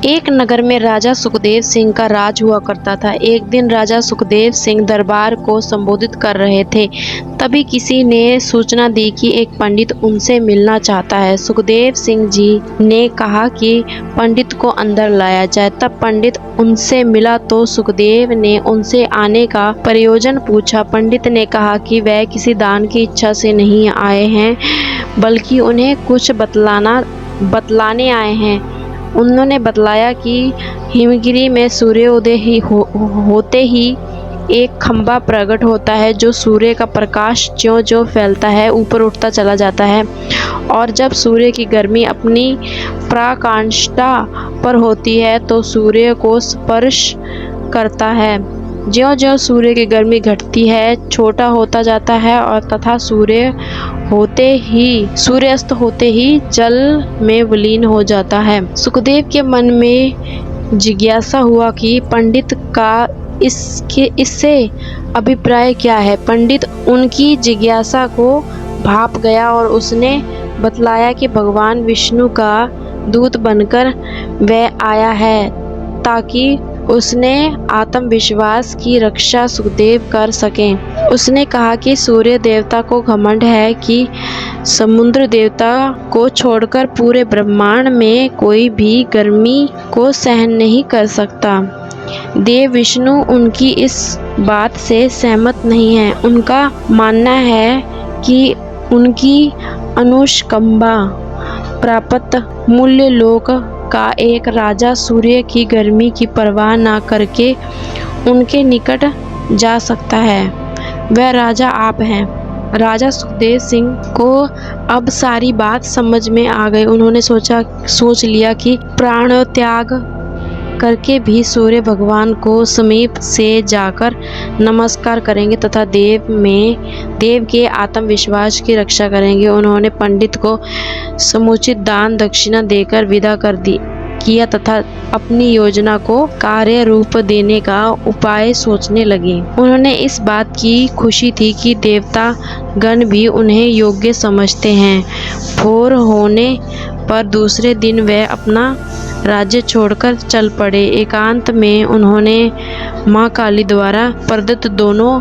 एक नगर में राजा सुखदेव सिंह का राज हुआ करता था। एक दिन राजा सुखदेव सिंह दरबार को संबोधित कर रहे थे। तभी किसी ने सूचना दी कि एक पंडित उनसे मिलना चाहता है। सुखदेव सिंह जी ने कहा कि पंडित को अंदर लाया जाए। तब पंडित उनसे मिला तो सुखदेव ने उनसे आने का प्रयोजन पूछा। पंडित ने कहा कि वह किसी दान की इच्छा से नहीं आए हैं, बल्कि उन्हें कुछ बतलाने आए हैं। उन्होंने बतलाया कि हिमगिरी में सूर्योदय होते ही एक खंभा प्रकट होता है, जो सूर्य का प्रकाश ज्यों-ज्यों फैलता है ऊपर उठता चला जाता है, और जब सूर्य की गर्मी अपनी पराकाष्ठा पर होती है तो सूर्य को स्पर्श करता है। ज्यों-ज्यों सूर्य की गर्मी घटती है, छोटा होता जाता है और तथा सूर्यास्त होते ही जल में विलीन हो जाता है। सुखदेव के मन में जिज्ञासा हुआ कि पंडित का इससे अभिप्राय क्या है। पंडित उनकी जिज्ञासा को भाप गया और उसने बतलाया कि भगवान विष्णु का दूत बनकर वह आया है, ताकि उसने आत्मविश्वास की रक्षा सुखदेव कर सकें। उसने कहा कि सूर्य देवता को घमंड है कि समुद्र देवता को छोड़कर पूरे ब्रह्मांड में कोई भी गर्मी को सहन नहीं कर सकता। देव विष्णु उनकी इस बात से सहमत नहीं है। उनका मानना है कि उनकी अनुकंपा प्राप्त मूल्य लोक का एक राजा सूर्य की गर्मी की परवाह न करके उनके निकट जा सकता है। वह राजा आप हैं। राजा सुखदेव सिंह को अब सारी बात समझ में आ गई। उन्होंने सोच लिया कि प्राण त्याग करके भी सूर्य भगवान को समीप से जाकर नमस्कार करेंगे तथा देव के आत्मविश्वास की रक्षा करेंगे। उन्होंने पंडित को समुचित दान दक्षिणा देकर विदा किया तथा अपनी योजना को कार्य रूप देने का उपाय सोचने लगे। उन्होंने इस बात की खुशी थी कि देवता गण भी उन्हें योग्य समझते हैं। भोर होने पर दूसरे दिन वे अपना राज्य छोड़कर चल पड़े। एकांत में उन्होंने माँ काली द्वारा प्रदत्त दोनों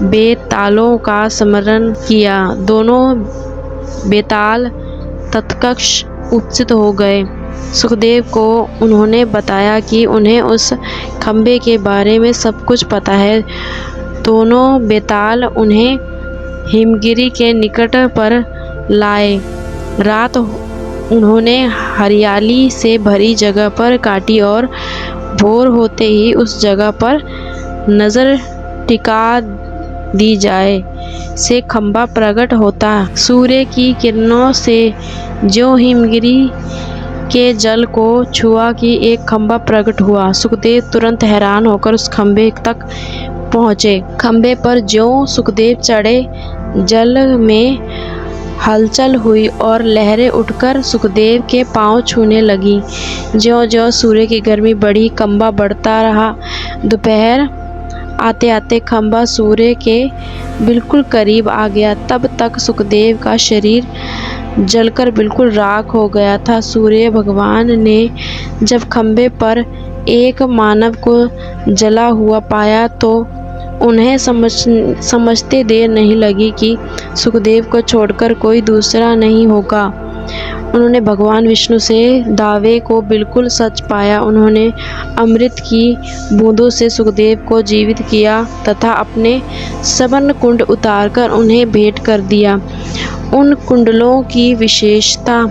बेतालों का स्मरण किया। दोनों बेताल तत्क्षण उपस्थित हो गए। सुखदेव को उन्होंने बताया कि उन्हें उस खंभे के बारे में सब कुछ पता है। दोनों बेताल उन्हें हिमगिरी के निकट पर लाए। रात उन्होंने हरियाली से भरी जगह पर काटी और भोर होते ही उस जगह पर नजर टिका दी जाए से खंभा प्रकट होता। सूर्य की किरणों से जो हिमगिरी के जल को छुआ कि एक खंभा प्रकट हुआ। सुखदेव तुरंत हैरान होकर उस खंभे तक पहुँचे। खंभे पर ज्यों सुखदेव चढ़े, जल में हलचल हुई और लहरें उठकर सुखदेव के पांव छूने लगी। ज्यों-ज्यों सूर्य की गर्मी बढ़ी, खंभा बढ़ता रहा। दोपहर आते आते खंभा सूर्य के बिल्कुल करीब आ गया। तब तक सुखदेव का शरीर जलकर बिल्कुल राख हो गया था। सूर्य भगवान ने जब खंभे पर एक मानव को जला हुआ पाया तो उन्हें समझते देर नहीं लगी कि सुखदेव को छोड़कर कोई दूसरा नहीं होगा। उन्होंने भगवान विष्णु से दावे को बिल्कुल सच पाया। उन्होंने अमृत की बूंदों से सुखदेव को जीवित किया तथा अपने स्वर्ण कुंड उतारकर उन्हें भेंट कर दिया। उन कुंडलों की विशेषता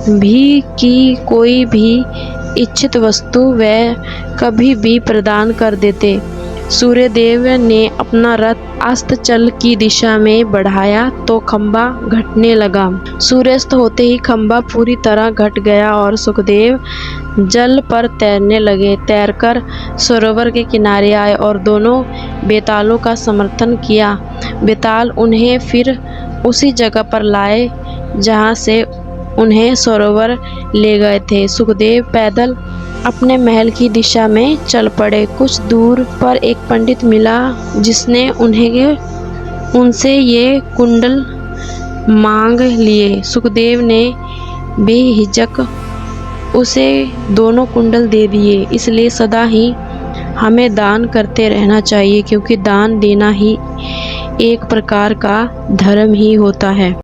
भी कि कोई भी इच्छित वस्तु वह कभी भी प्रदान कर देते। सूर्यदेव ने अपना रथ अस्ताचल की दिशा में बढ़ाया तो खंभा घटने लगा। सूर्यास्त होते ही खंभा पूरी तरह घट गया और सुखदेव जल पर तैरने लगे। तैरकर सरोवर के किनारे आए और दोनों बेतालों का समर्थन किया। बेताल उन्हें फिर उसी जगह पर लाए जहाँ से उन्हें सरोवर ले गए थे। सुखदेव पैदल अपने महल की दिशा में चल पड़े। कुछ दूर पर एक पंडित मिला जिसने उनसे ये कुंडल मांग लिए। सुखदेव ने बेहिचक उसे दोनों कुंडल दे दिए। इसलिए सदा ही हमें दान करते रहना चाहिए, क्योंकि दान देना ही एक प्रकार का धर्म ही होता है।